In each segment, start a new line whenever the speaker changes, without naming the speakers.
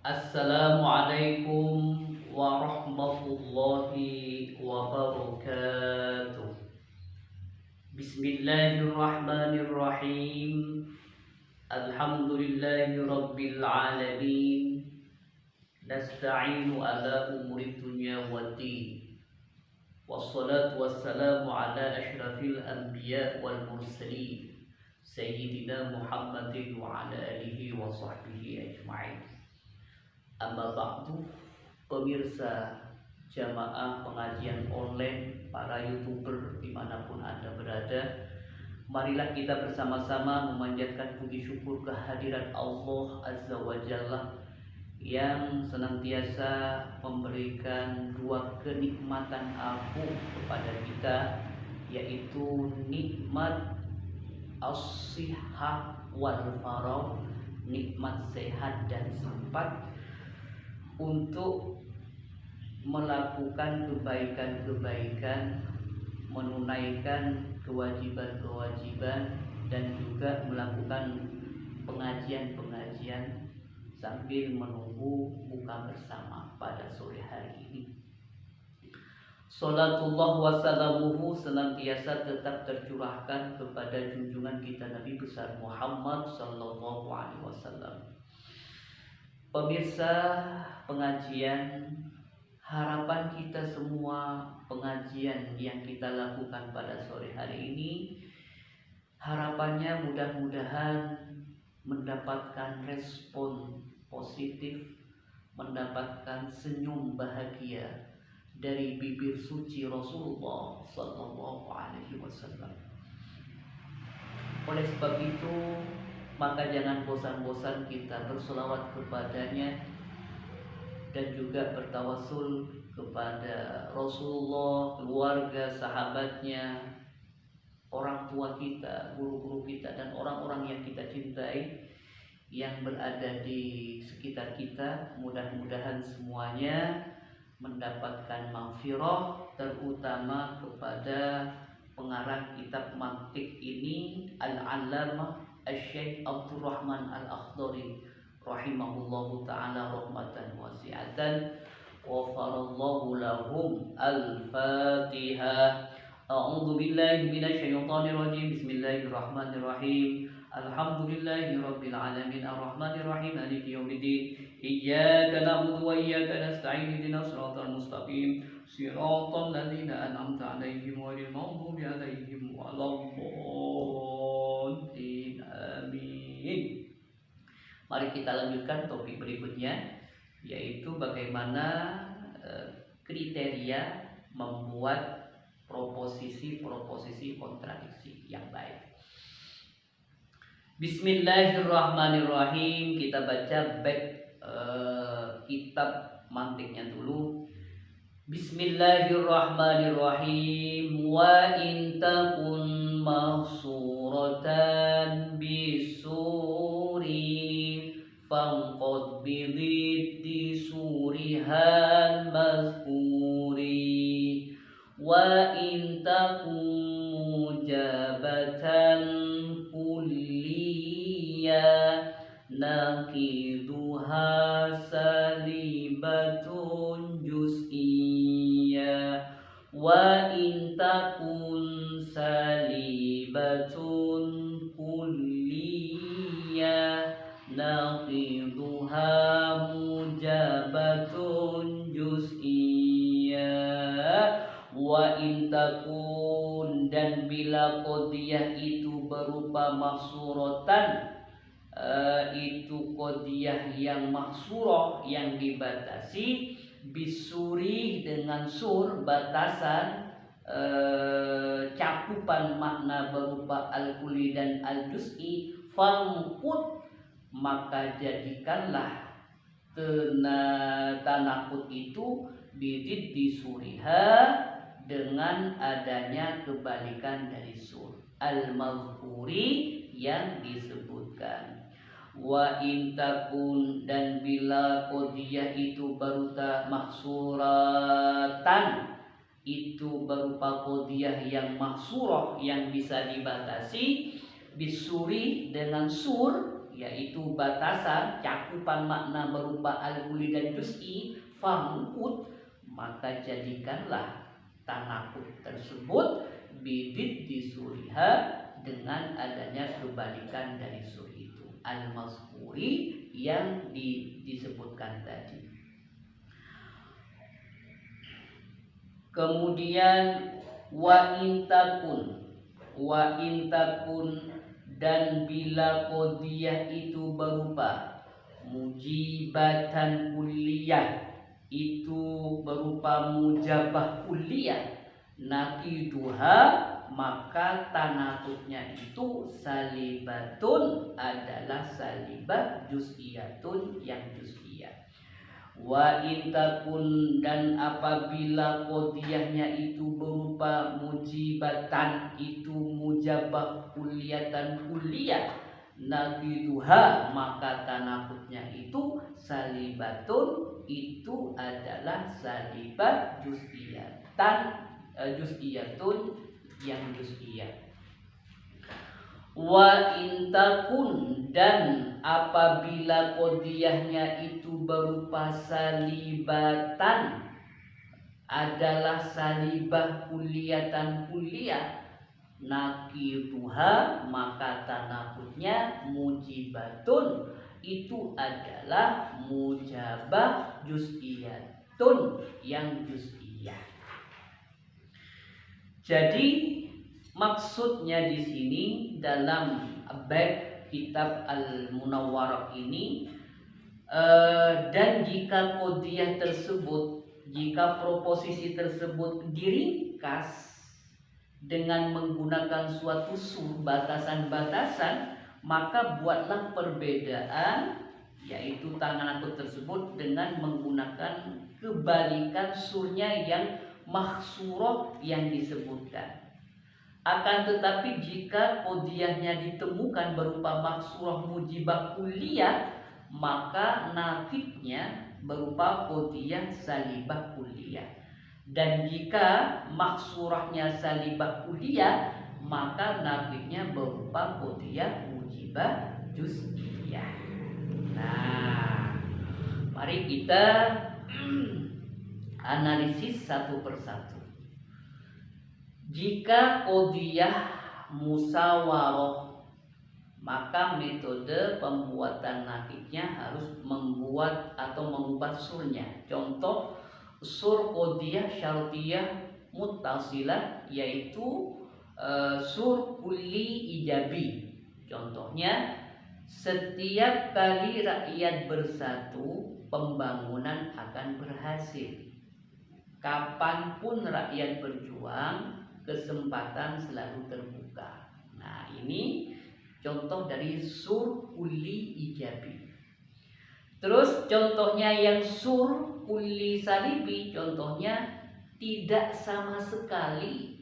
Assalamualaikum warahmatullahi wabarakatuh. Bismillahirrahmanirrahim. Alhamdulillahi rabbil alamin. Nasta'inu ala umuri dunya waddin. Wassalatu wassalamu ala ashrafil anbiya wal mursalin Sayyidina Muhammadin wa ala alihi wa sahbihi ajma'in. Amma ba'du, pemirsa jamaah pengajian online, para YouTuber dimanapun Anda berada, marilah kita bersama-sama memanjatkan puji syukur kehadirat Allah Azza wa Jalla yang senantiasa memberikan dua kenikmatan agung kepada kita, yaitu nikmat as-sihah wal faragh, nikmat sehat dan sempat untuk melakukan kebaikan-kebaikan, menunaikan kewajiban-kewajiban, dan juga melakukan pengajian-pengajian sambil menunggu buka bersama pada sore hari ini. Salatullah wassalamuhu senantiasa tetap tercurahkan kepada junjungan kita Nabi besar Muhammad sallallahu alaihi wasallam. Pemirsa pengajian, harapan kita semua pengajian yang kita lakukan pada sore hari ini, harapannya mudah-mudahan mendapatkan respon positif, mendapatkan senyum bahagia dari bibir suci Rasulullah sallallahu alaihi wasallam. Oleh sebab itu, maka jangan bosan-bosan kita berselawat kepadanya dan juga bertawasul kepada Rasulullah, keluarga, sahabatnya, orang tua kita, guru-guru kita, dan orang-orang yang kita cintai yang berada di sekitar kita. Mudah-mudahan semuanya mendapatkan maghfirah, terutama kepada pengarang kitab mantiq ini, Al-Allamah Asy-Syaikh Abdurrahman Al-Akhdari rahimahullahu ta'ala rahmatan wasi'atan. Ghafarallahu lahum. Al-Fatihah. A'udzu billahi minasyaitonir rajim. Bismillahirrahmanirrahim. Alhamdulillahi rabbil alamin arrahmanir rahim maliki yaumiddin. Iyyaka na'budu wa iyyaka nasta'in ihdinas siratal mustaqim siratal ladzina an'amta 'alaihim ghairil maghdubi 'alaihim waladdallin. Amin. Mari kita lanjutkan topik berikutnya, yaitu bagaimana kriteria membuat proposisi kontradiksi yang baik. Bismillahirrahmanirrahim. Kita baca back kitab mantiknya dulu. Bismillahirrahmanirrahim. Wa in takun mahsuratan bisuri fangqad bididdi surihal mazkuri. Wa in takun mujabatan kulliya naqiduha salibatun juz'iyya. Wa in takun salibatun kulliyya naqiduha mujabatun juz'iyya. Wa in takun, dan bila qadiyah itu berupa mahsuratan, itu qadiyah yang mahsurah, yang dibatasi, bisuri, dengan sur, batasan, cakupan makna berupa al-kulli dan al-juz'i, fangqut, maka jadikanlah tanakut itu bidid disuriha, dengan adanya kebalikan dari sur, al-mazkuri, yang disebutkan. Wa in takun, dan bila qadiyah itu berupa mahsuratan, itu berupa qadiyah yang mahsurah, yang bisa dibatasi, bisuri, dengan sur, yaitu batasan cakupan makna berupa al-kulli dan juz'i, famukut, maka jadikanlah tanakut tersebut bidid disuriha, dengan adanya kebalikan dari sur itu, al-mazkuri yang disebutkan tadi. Kemudian wa intakun dan bila qadiyah itu berupa mujibatan kulliyah, itu berupa mujabah kulliyah, naqiduha, maka tanakutnya itu salibatun, adalah salibah juz'iyatun yang juz'iyah. Wa intakun dan apabila qadiyahnya itu berupa mujibatan, itu mujabah kulliyatan kulliyah, naqiduha, maka tanakutnya itu salibatun, itu adalah salibah juz'iyatun yang juz'iyah. Wa intakun dan apabila qadiyahnya itu berupa salibatan, adalah salibah kulliyatan kulliyah, naqiduha, maka tanakutnya mujibatun, itu adalah mujabah juz'iyatun yang juz'iyah. Jadi maksudnya di sini dalam bab kitab Al-Munawwarah ini, dan jika qadiyah tersebut, jika proposisi tersebut diringkas dengan menggunakan suatu batasan-batasan, maka buatlah perbedaan, yaitu tanakut tersebut dengan menggunakan kebalikan surnya yang mahsurah yang disebutkan. Akan tetapi jika qadiyahnya ditemukan berupa mahsurah mujibah kulliyah, maka nakidnya berupa qadiyah salibah kulliyah. Dan jika mahsurahnya salibah kulliyah, maka nakidnya berupa qadiyah mujibah juz'iyah. Nah, mari kita analisis satu persatu. Jika qadiyah musawarah, maka metode pembuatan nakidnya harus membuat atau mengubah surnya. Contoh sur qadiyah syartiyah muttasilah, yaitu sur kulli ijabi. Contohnya, setiap kali rakyat bersatu, pembangunan akan berhasil. Kapanpun rakyat berjuang, kesempatan selalu terbuka. Nah, ini contoh dari sur kulli ijabi. Terus contohnya yang sur kulli salibi, contohnya tidak sama sekali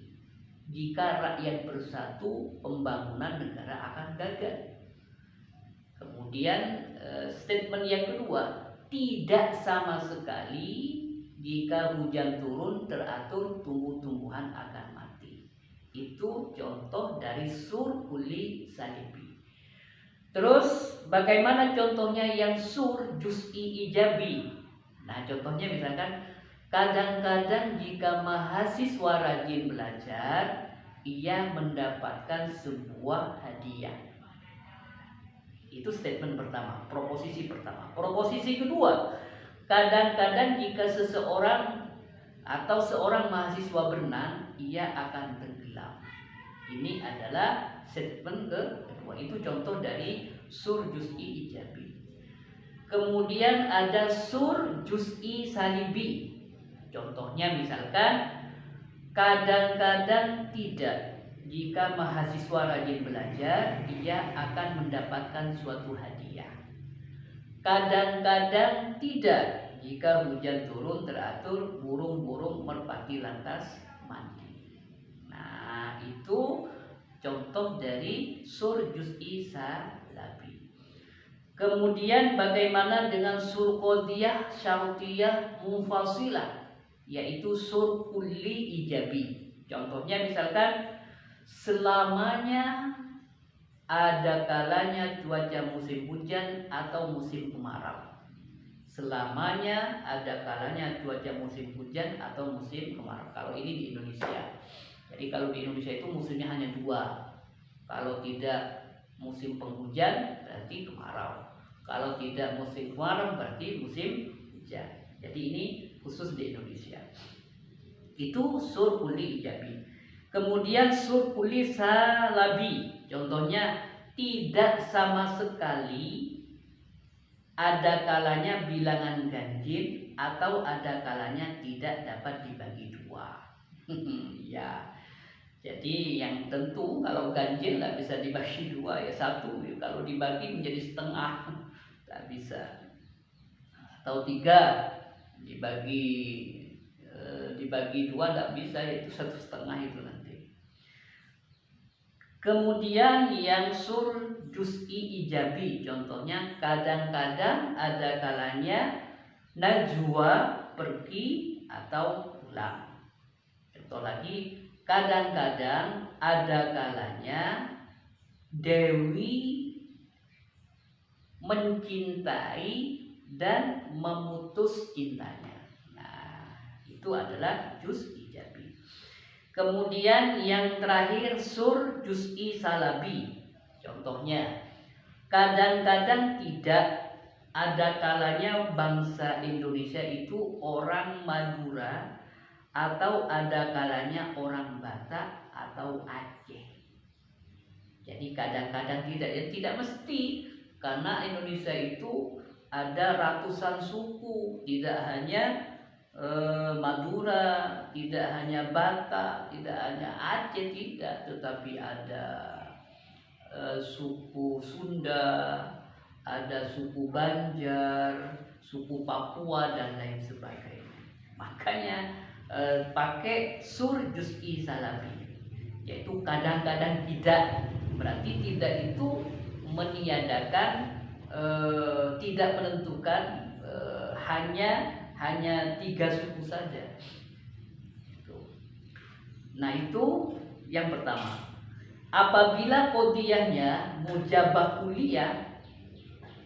jika rakyat bersatu, pembangunan negara akan gagal. Kemudian statement yang kedua, tidak sama sekali jika hujan turun teratur, tumbuh-tumbuhan akan mati. Itu contoh dari sur kulli salibi. Terus bagaimana contohnya yang sur juz'i ijabi? Nah, contohnya misalkan kadang-kadang jika mahasiswa rajin belajar, ia mendapatkan sebuah hadiah. Itu statement pertama, proposisi pertama. Proposisi kedua, kadang-kadang jika seseorang atau seorang mahasiswa berenang, ia akan tenggelam. Ini adalah statement kedua. Itu contoh dari sur juz'i ijabi. Kemudian ada sur juz'i salibi. Contohnya misalkan kadang-kadang tidak, jika mahasiswa rajin belajar, ia akan mendapatkan suatu hadiah. Kadang-kadang tidak, jika hujan turun teratur, burung-burung merpati lantas mati. Nah, itu contoh dari sur juz'i salibi. Kemudian bagaimana dengan sur qadiyah syartiyah munfasilah, yaitu sur kulli ijabi. Contohnya misalkan selamanya ada kalanya cuaca musim hujan atau musim kemarau. Selamanya ada kalanya cuaca musim hujan atau musim kemarau. Kalau ini di Indonesia. Jadi kalau di Indonesia itu musimnya hanya dua. Kalau tidak musim penghujan berarti kemarau. Kalau tidak musim kemarau berarti musim hujan. Jadi ini khusus di Indonesia. Itu sur kuli ijabi. Kemudian sur kuli salabi. Contohnya tidak sama sekali, ada kalanya bilangan ganjil atau ada kalanya tidak dapat dibagi dua. Ya, jadi yang tentu kalau ganjil nggak bisa dibagi dua ya satu. Kalau dibagi menjadi setengah nggak bisa. Atau tiga dibagi dua nggak bisa, yaitu satu setengah itu nanti. Kemudian yang sur juz'i ijabi, contohnya kadang-kadang ada kalanya najwa pergi atau pulang. Contoh lagi, kadang-kadang ada kalanya Dewi mencintai dan memutus cintanya. Nah, itu adalah juz ijabi. Kemudian yang terakhir sur juz'i salabi. Contohnya, kadang-kadang tidak, ada kalanya bangsa Indonesia itu orang Madura atau ada kalanya orang Batak atau Aceh. Jadi kadang-kadang tidak, ya tidak mesti, karena Indonesia itu ada ratusan suku, tidak hanya Madura, tidak hanya Batak, tidak hanya Aceh, tidak, tetapi ada suku Sunda, ada suku Banjar, suku Papua dan lain sebagainya. Makanya pakai sur juz'i salabi, yaitu kadang-kadang tidak. Berarti tidak itu meniadakan, tidak menentukan, hanya 3 suku saja. Nah, itu yang pertama. Apabila qodiyahnya mujabah kuliah,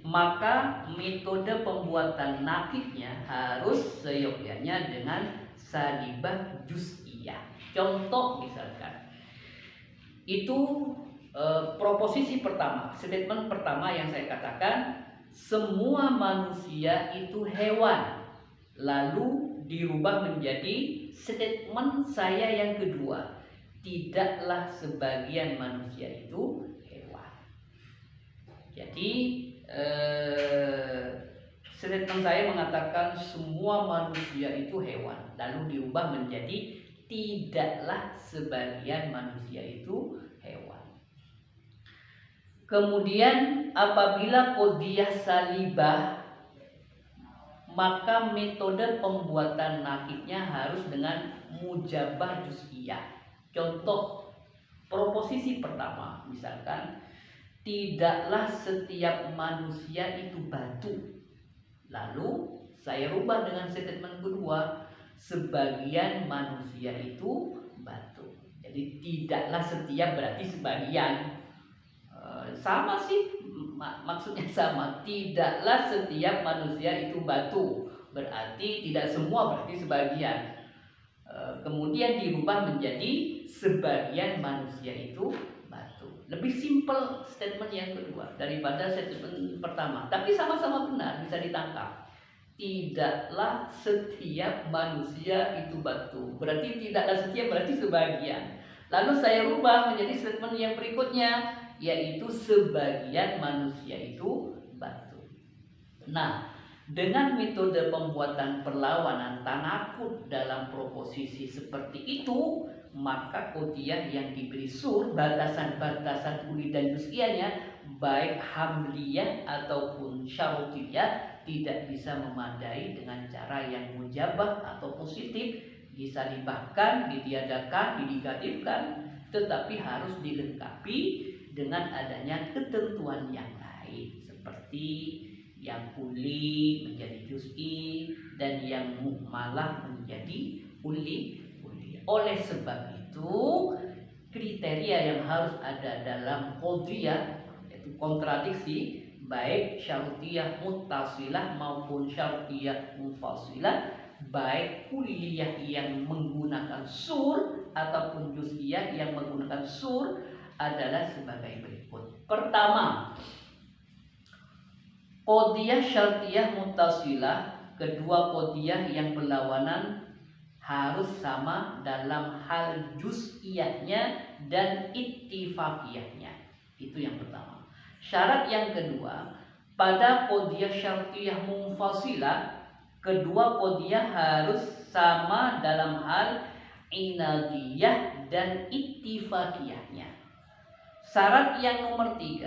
maka metode pembuatan nakifnya harus seyogyanya dengan salibah juz'iyah. Contoh misalkan, itu proposisi pertama, statement pertama yang saya katakan, semua manusia itu hewan. Lalu dirubah menjadi statement saya yang kedua, tidaklah sebagian manusia itu hewan. Jadi statement saya mengatakan semua manusia itu hewan, lalu dirubah menjadi tidaklah sebagian manusia itu hewan. Kemudian apabila qodiyah salibah, maka metode pembuatan nakifnya harus dengan mujabah juz'iyah. Contoh proposisi pertama, misalkan tidaklah setiap manusia itu batu. Lalu saya rubah dengan statement kedua, sebagian manusia itu batu. Jadi tidaklah setiap berarti sebagian. Sama sih, maksudnya sama. Tidaklah setiap manusia itu batu, berarti tidak semua, berarti sebagian. Kemudian dirubah menjadi sebagian manusia itu batu. Lebih simpel statement yang kedua daripada statement pertama, tapi sama-sama benar, bisa ditangkap. Tidaklah setiap manusia itu batu, berarti tidaklah setiap, berarti sebagian. Lalu saya rubah menjadi statement yang berikutnya, yaitu sebagian manusia itu batu. Nah, dengan metode pembuatan perlawanan tanakut dalam proposisi seperti itu, maka qodiyah yang diberi sur, batasan-batasan kuli dan juz'iyahnya, baik hamliyah ataupun syarutiyah, tidak bisa memadai dengan cara yang mujabah atau positif, disalibahkan, ditiadakan, dinegatifkan, tetapi harus dilengkapi dengan adanya ketentuan yang lain, seperti yang kuli menjadi juz'i dan yang mu'malah menjadi uli. Oleh sebab itu, kriteria yang harus ada dalam qadhiyah, yaitu kontradiksi, baik syartiyah muttasilah maupun syartiyah munfasilah, baik kulliyah yang menggunakan sur ataupun juz'iyah yang menggunakan sur, adalah sebagai berikut. Pertama, qadhiyah syartiyah muttasilah, kedua qadhiyah yang berlawanan harus sama dalam hal juz'iyahnya dan ittifaqiyahnya. Itu yang pertama. Syarat yang kedua, pada qadhiyah syartiyah munfasilah, kedua qadhiyah harus sama dalam hal inadiyah dan ittifaqiyahnya. Syarat yang nomor 3,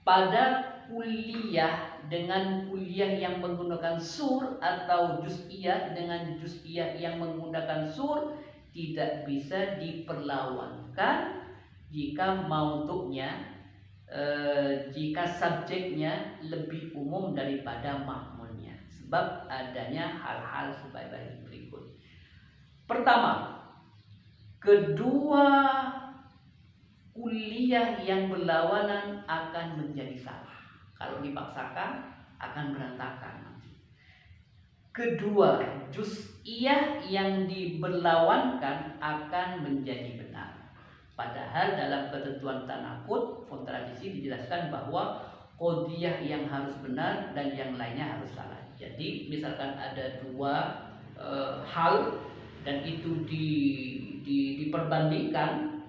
pada kulliyah dengan kulliyah yang menggunakan sur atau juz'iyah dengan juz'iyah yang menggunakan sur tidak bisa diperlawankan jika maudu'nya, jika subjeknya lebih umum daripada mahmulnya, sebab adanya hal-hal sebagai berikut. Pertama, kedua kulliyah yang berlawanan akan menjadi salah. Kalau dipaksakan akan berantakan. Kedua, juz'iyah yang diberlawankan akan menjadi benar. Padahal dalam ketentuan tanaqud, kontradiksi, dijelaskan bahwa qadhiyah yang harus benar dan yang lainnya harus salah. Jadi misalkan ada dua hal dan itu diperbandingkan,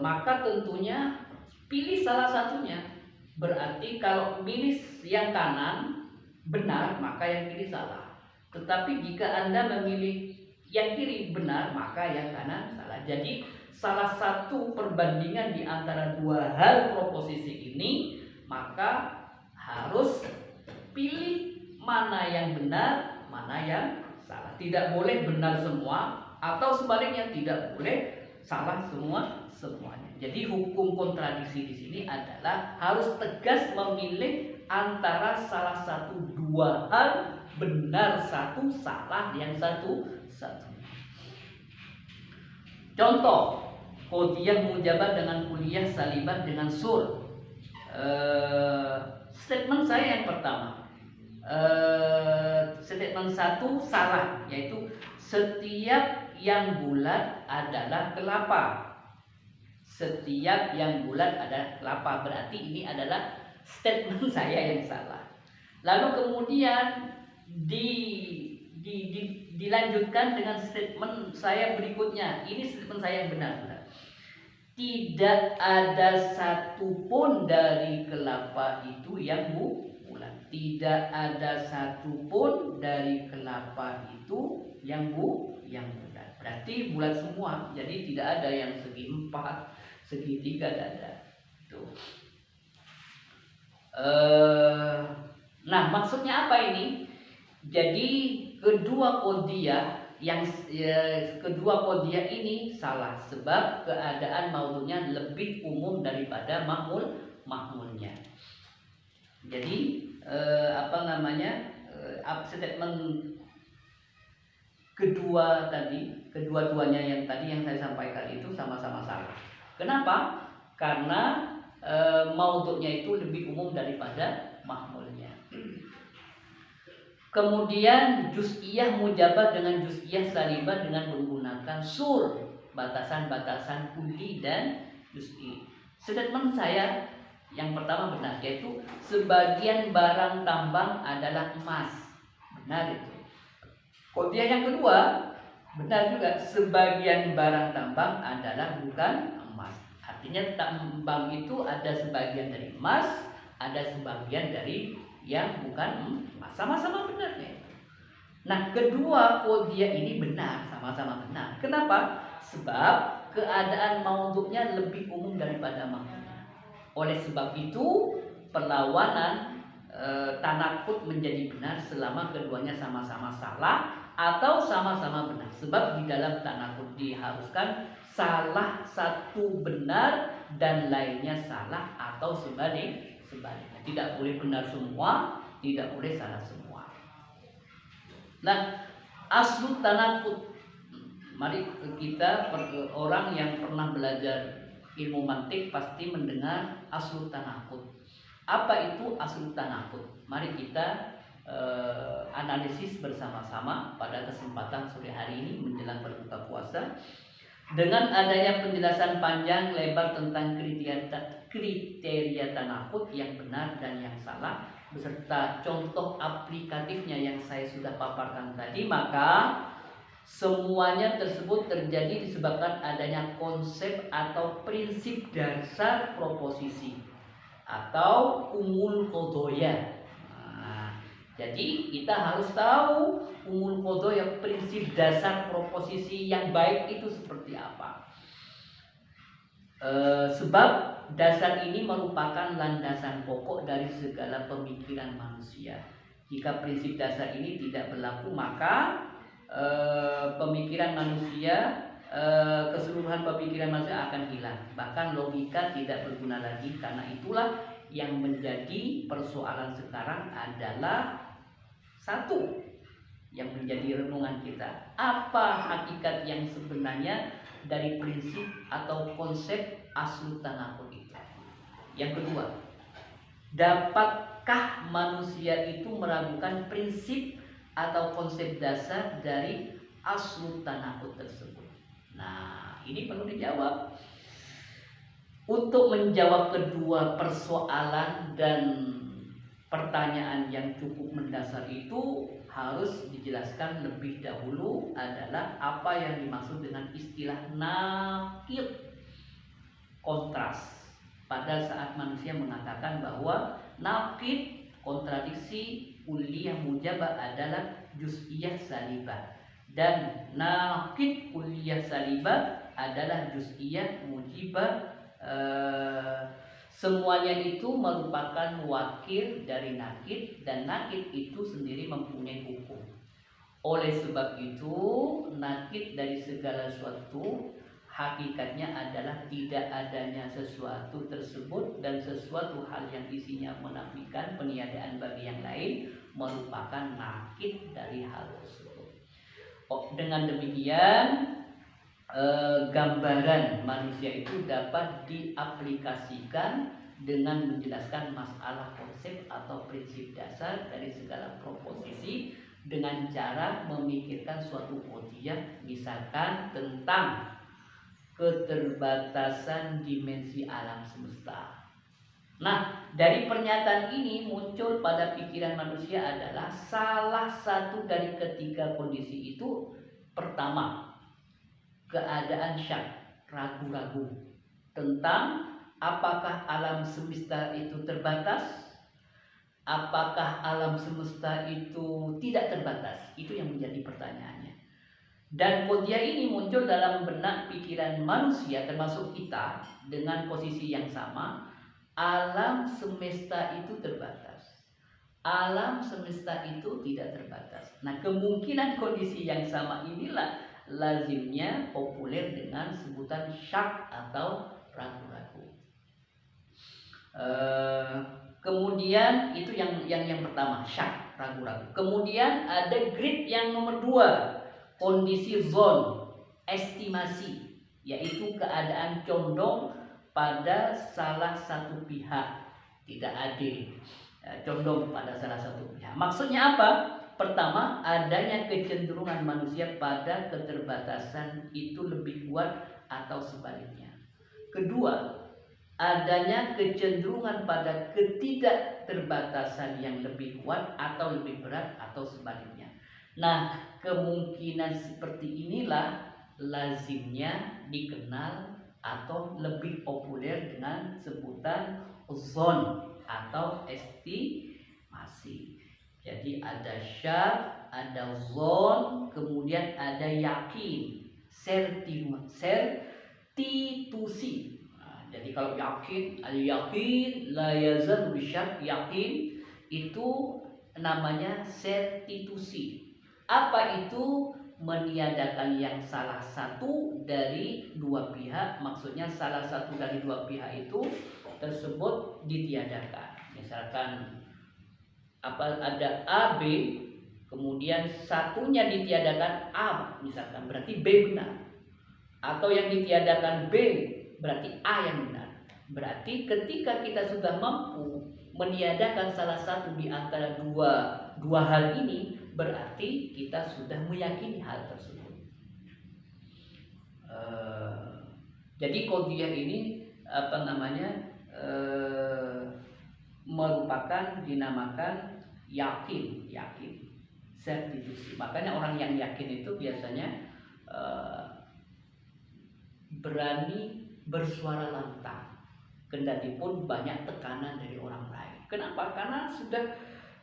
maka tentunya pilih salah satunya. Berarti kalau pilih yang kanan benar, maka yang kiri salah. Tetapi jika Anda memilih yang kiri benar, maka yang kanan salah. Jadi salah satu perbandingan di antara dua hal proposisi ini, maka harus pilih mana yang benar, mana yang salah. Tidak boleh benar semua, atau sebaliknya tidak boleh salah semuanya. Jadi hukum kontradiksi di sini adalah harus tegas memilih antara salah satu dua hal, benar satu, salah yang satu. Contoh, qadhiyah mujabah dengan kulliyah salibah dengan sur. Statement saya yang pertama, statement 1 salah, yaitu setiap yang bulat adalah kelapa. Setiap yang bulat adalah kelapa. Berarti ini adalah statement saya yang salah. Lalu kemudian dilanjutkan dengan statement saya berikutnya. Ini statement saya yang benar. Tidak ada satupun dari kelapa itu yang bulat. Tidak ada satupun dari kelapa itu yang bulat. Berarti bulat semua. Jadi tidak ada yang segi 4, segitiga, tidak ada. Tuh. Nah, maksudnya apa ini? Jadi kedua qadhiyah ini salah sebab keadaan maudu'nya lebih umum daripada mahmulnya. Jadi statement kedua-duanya yang tadi yang saya sampaikan itu sama-sama salah. Kenapa? Karena maudu'nya itu lebih umum daripada mahmulnya. Kemudian juz'iyah mujabah dengan juz'iyah salibah dengan menggunakan sur, batasan-batasan kulli dan juz'i. Statement saya yang pertama benar, yaitu sebagian barang tambang adalah emas. Benar itu. Qadhiyah yang kedua benar juga, sebagian barang tambang adalah bukan emas. Artinya tambang itu ada sebagian dari emas, ada sebagian dari yang bukan emas. Sama-sama benarnya. Nah, kedua qadhiyah ini benar, sama-sama benar. Kenapa? Sebab keadaan maudu'nya lebih umum daripada mahmulnya. Oleh sebab itu perlawanan tanaqud menjadi benar selama keduanya sama-sama salah atau sama-sama benar. Sebab di dalam tanaqud diharuskan salah satu benar dan lainnya salah atau sebaliknya. Tidak boleh benar semua, tidak boleh salah semua. Nah, aslu tanaqud. Mari kita orang yang pernah belajar ilmu mantik pasti mendengar aslu tanakut. Apa itu aslu tanakut? Mari kita analisis bersama-sama pada kesempatan sore hari ini menjelang berbuka puasa. Dengan adanya penjelasan panjang lebar tentang kriteria tanakut yang benar dan yang salah, beserta contoh aplikatifnya yang saya sudah paparkan tadi, maka semuanya tersebut terjadi disebabkan adanya konsep atau prinsip dasar proposisi atau umul kodoya. Jadi kita harus tahu umul kodoya, prinsip dasar proposisi yang baik itu seperti apa. Sebab dasar ini merupakan landasan pokok dari segala pemikiran manusia. Jika prinsip dasar ini tidak berlaku, maka pemikiran manusia, keseluruhan pemikiran manusia akan hilang. Bahkan logika tidak berguna lagi. Karena itulah yang menjadi persoalan sekarang adalah satu yang menjadi renungan kita. Apa hakikat yang sebenarnya dari prinsip atau konsep aslu tanakut itu? Yang kedua, dapatkah manusia itu meragukan prinsip atau konsep dasar dari aslu tanakut tersebut? Nah, ini perlu dijawab. Untuk menjawab kedua persoalan dan pertanyaan yang cukup mendasar itu harus dijelaskan lebih dahulu adalah apa yang dimaksud dengan istilah nakid, kontras. Pada saat manusia mengatakan bahwa nakid, kontradiksi, kulliyah mujabah adalah juz'iyah salibah, dan nakid kulliyah salibah adalah juz'iyah mujibah. Semuanya itu merupakan wakil dari nakid, dan nakid itu sendiri mempunyai hukum. Oleh sebab itu, nakid dari segala sesuatu hakikatnya adalah tidak adanya sesuatu tersebut, dan sesuatu hal yang isinya menafikan peniadaan bagi yang lain merupakan nakid dari hal tersebut. Dengan demikian, gambaran manusia itu dapat diaplikasikan dengan menjelaskan masalah konsep atau prinsip dasar dari segala proposisi dengan cara memikirkan suatu qadhiyah, misalkan tentang keterbatasan dimensi alam semesta. Nah, dari pernyataan ini muncul pada pikiran manusia adalah salah satu dari ketiga kondisi itu. Pertama, keadaan syak, ragu-ragu tentang apakah alam semesta itu terbatas, apakah alam semesta itu tidak terbatas. Itu yang menjadi pertanyaannya. Dan qadhiyah ini muncul dalam benak pikiran manusia, termasuk kita, dengan posisi yang sama. Alam semesta itu terbatas, alam semesta itu tidak terbatas. Nah, kemungkinan kondisi yang sama inilah lazimnya populer dengan sebutan syak atau ragu-ragu. Kemudian itu yang pertama, syak, ragu-ragu. Kemudian ada grade yang nomor 2, kondisi zon, estimasi, yaitu keadaan condong pada salah satu pihak, tidak adil, condong pada salah satu pihak. Maksudnya apa? Pertama, adanya kecenderungan manusia pada keterbatasan itu lebih kuat atau sebaliknya. Kedua, adanya kecenderungan pada ketidakterbatasan yang lebih kuat atau lebih berat atau sebaliknya. Nah, kemungkinan seperti inilah lazimnya dikenal atau lebih populer dengan sebutan zon atau estimasi. Jadi ada syak, ada zon, kemudian ada yakin, certitusi. Nah, jadi kalau yakin, ada yakin, la yazal bisyak, yakin itu namanya certitusi. Apa itu? Meniadakan yang salah satu dari dua pihak. Maksudnya salah satu dari dua pihak itu tersebut ditiadakan. Misalkan ada A, B, kemudian satunya ditiadakan A misalkan, berarti B benar. Atau yang ditiadakan B berarti A yang benar. Berarti ketika kita sudah mampu meniadakan salah satu di antara dua hal ini, berarti kita sudah meyakini hal tersebut. Jadi qadhiyah ini merupakan dinamakan yakin, sertitusi. Makanya orang yang yakin itu biasanya berani bersuara lantang, kendati pun banyak tekanan dari orang lain. Kenapa? Karena sudah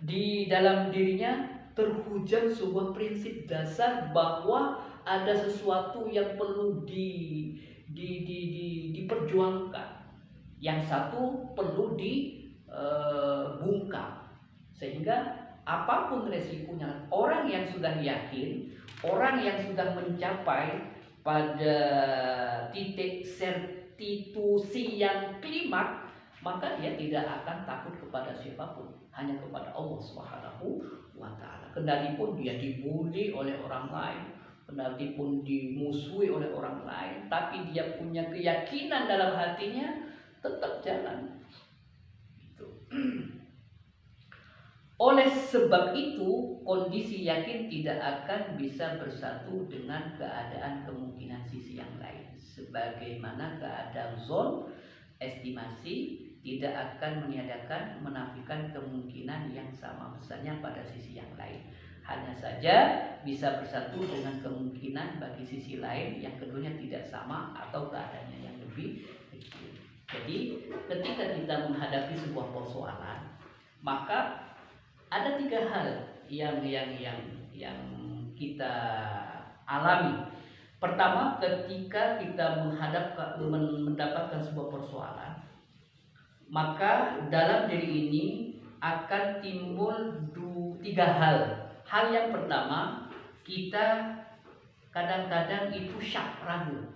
di dalam dirinya terhujam sebuah prinsip dasar bahwa ada sesuatu yang perlu diperjuangkan, yang satu perlu dibungkam, sehingga apapun resikonya, orang yang sudah yakin, orang yang sudah mencapai pada titik sertitusi yang klimak, maka dia tidak akan takut kepada siapapun, hanya kepada Allah Subhanahu wa Ta'ala. Kendati pun dia dibully oleh orang lain, kendati pun dimusuhi oleh orang lain, tapi dia punya keyakinan dalam hatinya, tetap jalan. Oleh sebab itu, kondisi yakin tidak akan bisa bersatu dengan keadaan kemungkinan sisi yang lain. Sebagaimana keadaan zon, estimasi tidak akan menafikan kemungkinan yang sama besarnya pada sisi yang lain. Hanya saja bisa bersatu dengan kemungkinan bagi sisi lain yang keduanya tidak sama atau keadaannya yang lebih kecil. Jadi ketika kita menghadapi sebuah persoalan, maka ada 3 hal yang kita alami. Pertama, ketika kita mendapatkan sebuah persoalan, maka dalam diri ini akan timbul 3 hal. Hal yang pertama, kita kadang-kadang itu syak, ragu.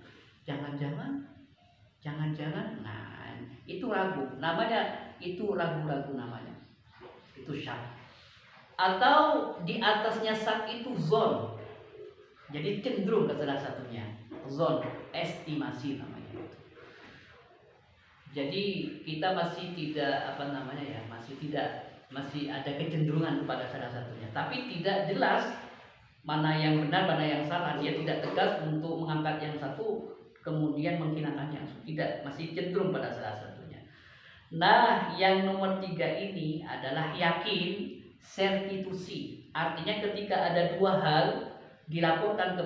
Jangan-jangan, nah itu ragu. Namanya itu ragu-ragu namanya. Itu syak. Atau di atasnya syak itu zon. Jadi cenderung ke salah satunya. Zon, estimasi namanya itu. Jadi kita masih tidak masih ada kecenderungan kepada salah satunya. Tapi tidak jelas mana yang benar, mana yang salah. Dia tidak tegas untuk mengangkat yang satu kemudian menghinakan yang satu. Tidak, masih cenderung pada salah satunya. Nah, yang nomor 3 ini adalah yakin, sertitusi. Artinya ketika ada 2 hal dilaporkan